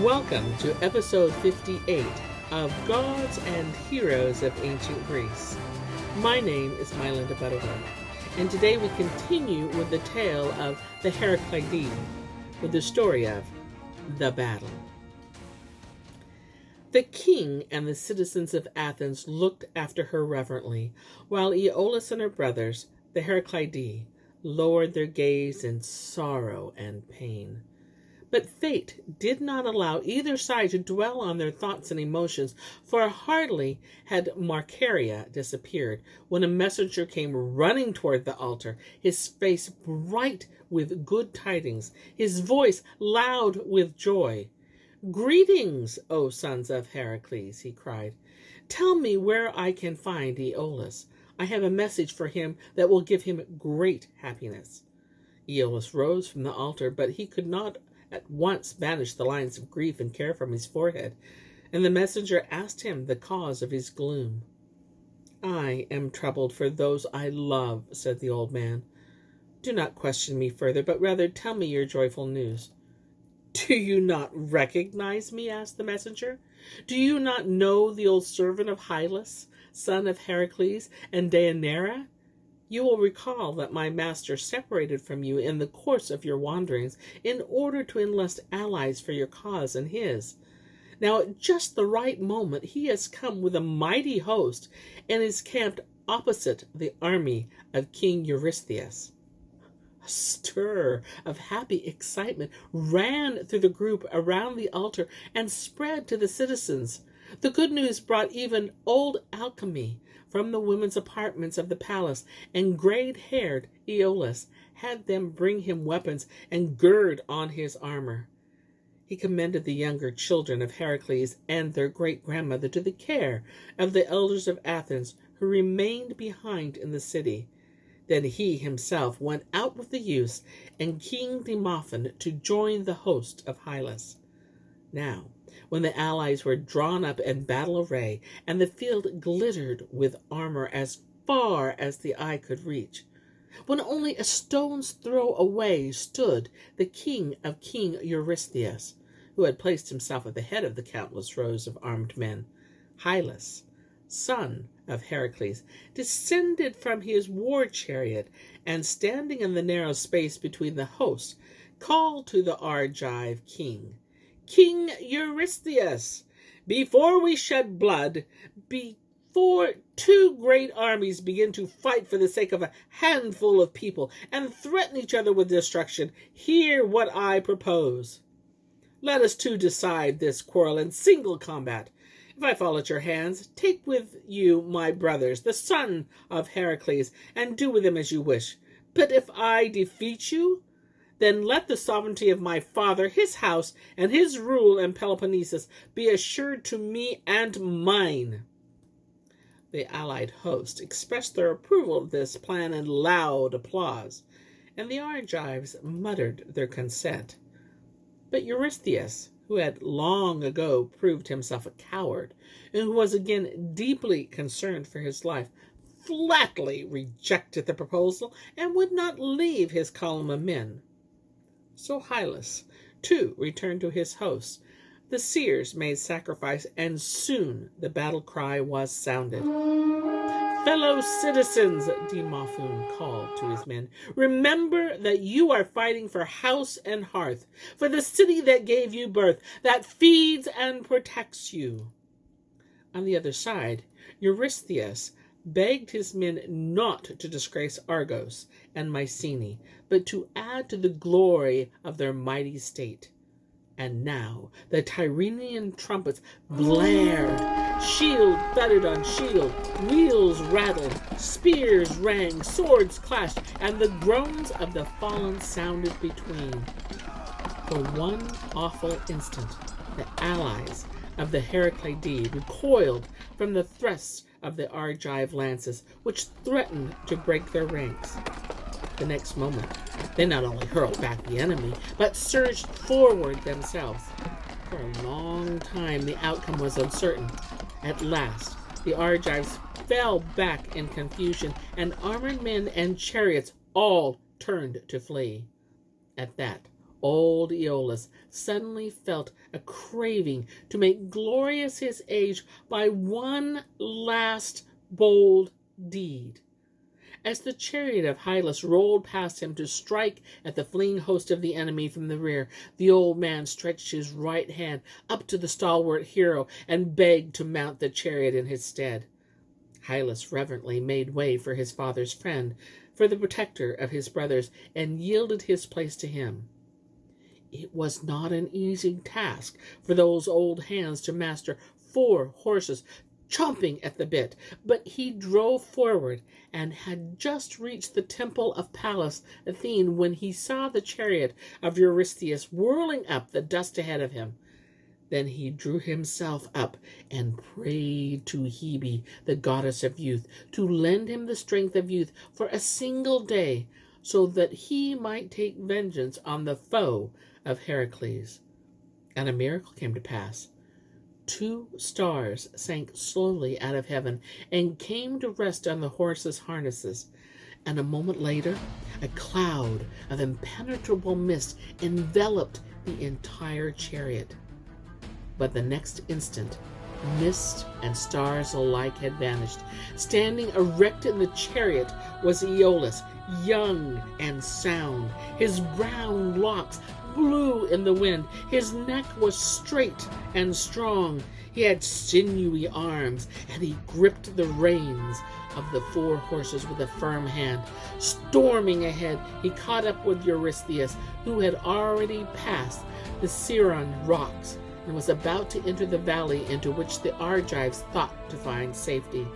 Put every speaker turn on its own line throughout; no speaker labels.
Welcome to episode 58 of Gods and Heroes of Ancient Greece. My name is MyLinda Butterworth, and today we continue with the tale of the Heraclidae, with the story of the battle. The king and the citizens of Athens looked after her reverently, while Iolaus and her brothers, the Heraclidae, lowered their gaze in sorrow and pain. But fate did not allow either side to dwell on their thoughts and emotions, for hardly had Macaria disappeared when a messenger came running toward the altar, his face bright with good tidings, his voice loud with joy. "Greetings, O sons of Heracles," he cried. "Tell me where I can find Iolaus. I have a message for him that will give him great happiness." Iolaus rose from the altar, but he could not at once banish the lines of grief and care from his forehead, and the messenger asked him the cause of his gloom. "I am troubled for those I love," said the old man. "Do not question me further, but rather tell me your joyful news." "Do you not recognize me?" asked the messenger. "Do you not know the old servant of Hyllus, son of Heracles and Deianira? You will recall that my master separated from you in the course of your wanderings in order to enlist allies for your cause and his. Now at just the right moment he has come with a mighty host and is camped opposite the army of King Eurystheus." A stir of happy excitement ran through the group around the altar and spread to the citizens. The good news brought even old Alchemy from the women's apartments of the palace, and gray-haired Iolaus had them bring him weapons and gird on his armor. He commended the younger children of Heracles and their great-grandmother to the care of the elders of Athens, who remained behind in the city. Then he himself went out with the youths and King Demophoon to join the host of Hyllus. Now, when the allies were drawn up in battle array, and the field glittered with armor as far as the eye could reach, when only a stone's throw away stood the king of King Eurystheus, who had placed himself at the head of the countless rows of armed men, Hyllus, son of Heracles, descended from his war chariot, and standing in the narrow space between the hosts, called to the Argive king, "King Eurystheus, before we shed blood, before two great armies begin to fight for the sake of a handful of people and threaten each other with destruction, hear what I propose. Let us two decide this quarrel in single combat. If I fall at your hands, take with you my brothers, the son of Heracles, and do with them as you wish. But if I defeat you, then let the sovereignty of my father, his house, and his rule in Peloponnesus be assured to me and mine." The allied host expressed their approval of this plan in loud applause, and the Argives muttered their consent. But Eurystheus, who had long ago proved himself a coward, and who was again deeply concerned for his life, flatly rejected the proposal and would not leave his column of men. So Hyllus, too, returned to his hosts. The seers made sacrifice, and soon the battle cry was sounded. "Fellow citizens," Demophoon called to his men, "remember that you are fighting for house and hearth, for the city that gave you birth, that feeds and protects you." On the other side, Eurystheus begged his men not to disgrace Argos and Mycenae, but to add to the glory of their mighty state. And now the Tyrrhenian trumpets blared, shield thudded on shield, wheels rattled, spears rang, swords clashed, and the groans of the fallen sounded between. For one awful instant, the allies of the Heraclidae recoiled from the thrusts of the Argive lances, which threatened to break their ranks. The next moment, they not only hurled back the enemy, but surged forward themselves. For a long time, the outcome was uncertain. At last, the Argives fell back in confusion, and armored men and chariots all turned to flee. At that, Old Iolaus suddenly felt a craving to make glorious his age by one last bold deed. As the chariot of Hyllus rolled past him to strike at the fleeing host of the enemy from the rear, the old man stretched his right hand up to the stalwart hero and begged to mount the chariot in his stead. Hyllus reverently made way for his father's friend, for the protector of his brothers, and yielded his place to him. It was not an easy task for those old hands to master 4 horses chomping at the bit, but he drove forward and had just reached the temple of Pallas Athene when he saw the chariot of Eurystheus whirling up the dust ahead of him. Then he drew himself up and prayed to Hebe, the goddess of youth, to lend him the strength of youth for a single day, so that he might take vengeance on the foe of Heracles. And a miracle came to pass. 2 stars sank slowly out of heaven and came to rest on the horses' harnesses. And a moment later, a cloud of impenetrable mist enveloped the entire chariot. But the next instant, mist and stars alike had vanished. Standing erect in the chariot was Iolaus, young and sound. His brown locks blew in the wind. His neck was straight and strong. He had sinewy arms, and he gripped the reins of the 4 horses with a firm hand. Storming ahead, he caught up with Eurystheus, who had already passed the Siron rocks and was about to enter the valley into which the Argives thought to find safety.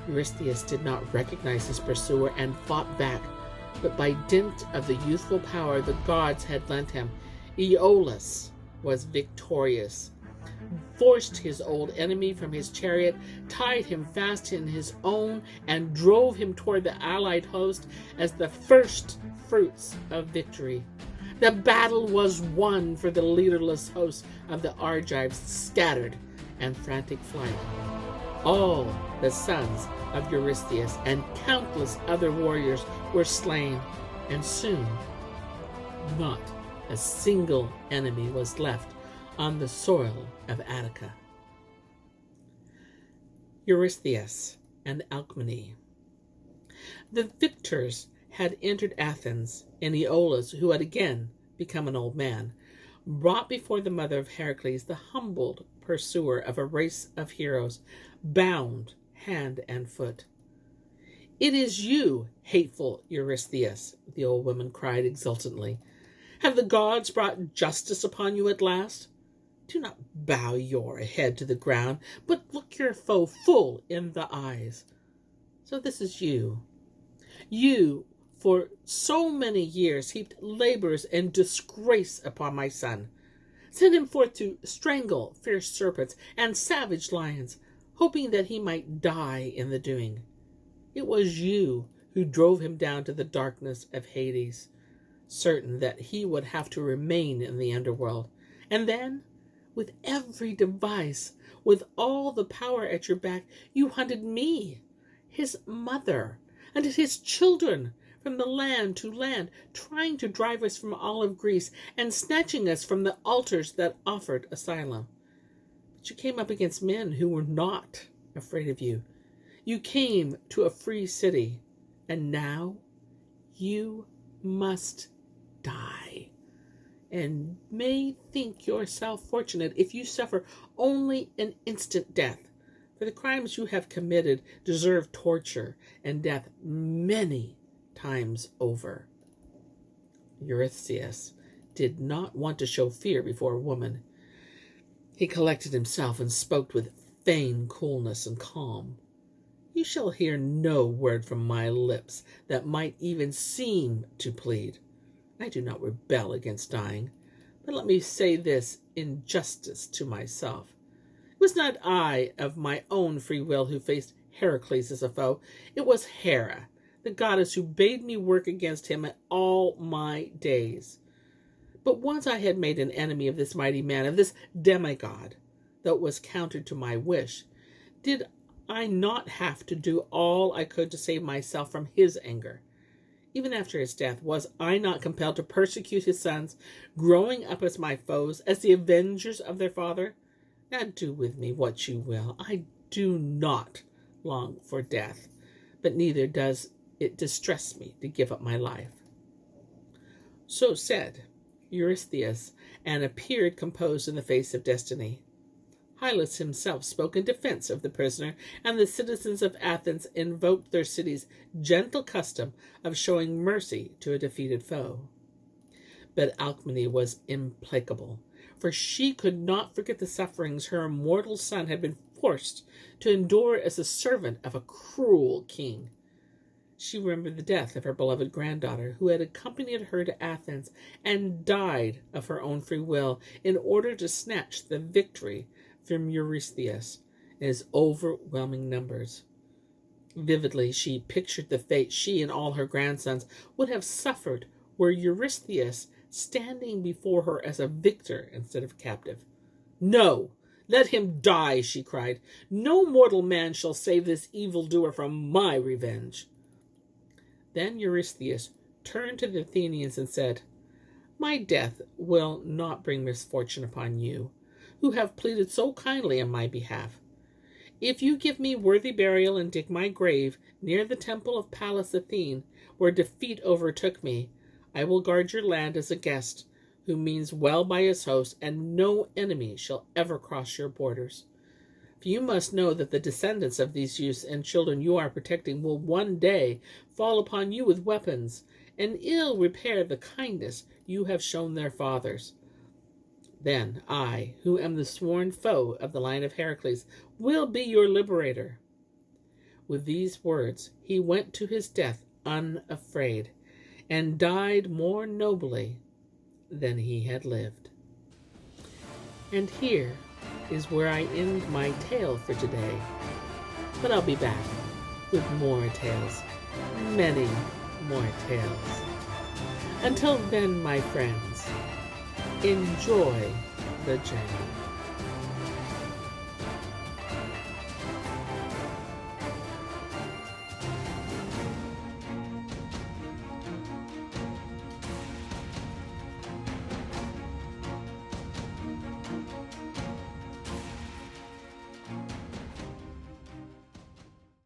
Eurystheus did not recognize his pursuer and fought back, but by dint of the youthful power the gods had lent him, Iolaus was victorious, forced his old enemy from his chariot, tied him fast in his own, and drove him toward the allied host as the first fruits of victory. The battle was won, for the leaderless host of the Argives scattered in frantic flight. All the sons of Eurystheus and countless other warriors were slain, and soon not a single enemy was left on the soil of Attica. Eurystheus and Alcmene. The victors had entered Athens, and Iolaus, who had again become an old man, brought before the mother of Heracles the humbled pursuer of a race of heroes, bound hand and foot. "It is you, hateful Eurystheus," the old woman cried exultantly. "Have the gods brought justice upon you at last? Do not bow your head to the ground, but look your foe full in the eyes. So this is you. You, for so many years, heaped labors and disgrace upon my son. Sent him forth to strangle fierce serpents and savage lions, hoping that he might die in the doing. It was you who drove him down to the darkness of Hades, certain that he would have to remain in the underworld. And then, with every device, with all the power at your back, you hunted me, his mother, and his children from the land to land, trying to drive us from all of Greece and snatching us from the altars that offered asylum. But you came up against men who were not afraid of you. You came to a free city, and now you must die, and may think yourself fortunate if you suffer only an instant death, for the crimes you have committed deserve torture and death many times over." Eurystheus did not want to show fear before a woman. He collected himself and spoke with feigned coolness and calm. "You shall hear no word from my lips that might even seem to plead. I do not rebel against dying, but let me say this in justice to myself. It was not I of my own free will who faced Heracles as a foe. It was Hera, the goddess, who bade me work against him all my days. But once I had made an enemy of this mighty man, of this demigod, though it was counter to my wish, did I not have to do all I could to save myself from his anger? Even after his death, was I not compelled to persecute his sons, growing up as my foes, as the avengers of their father? Now do with me what you will. I do not long for death, but neither does it distress me to give up my life." So said Eurystheus, and appeared composed in the face of destiny. Hyllus himself spoke in defense of the prisoner, and the citizens of Athens invoked their city's gentle custom of showing mercy to a defeated foe. But Alcmene was implacable, for she could not forget the sufferings her immortal son had been forced to endure as a servant of a cruel king. She remembered the death of her beloved granddaughter, who had accompanied her to Athens and died of her own free will in order to snatch the victory from Eurystheus and his overwhelming numbers. Vividly, she pictured the fate she and all her grandsons would have suffered were Eurystheus standing before her as a victor instead of captive. "No! Let him die," she cried. "No mortal man shall save this evildoer from my revenge." Then Eurystheus turned to the Athenians and said, "My death will not bring misfortune upon you, who have pleaded so kindly on my behalf. If you give me worthy burial and dig my grave near the temple of Pallas Athene, where defeat overtook me, I will guard your land as a guest who means well by his host, and no enemy shall ever cross your borders. For you must know that the descendants of these youths and children you are protecting will one day fall upon you with weapons, and ill repair the kindness you have shown their fathers. Then I, who am the sworn foe of the line of Heracles, will be your liberator." With these words, he went to his death unafraid, and died more nobly than he had lived. And here is where I end my tale for today. But I'll be back with more tales, many more tales. Until then, my friends, enjoy the journey.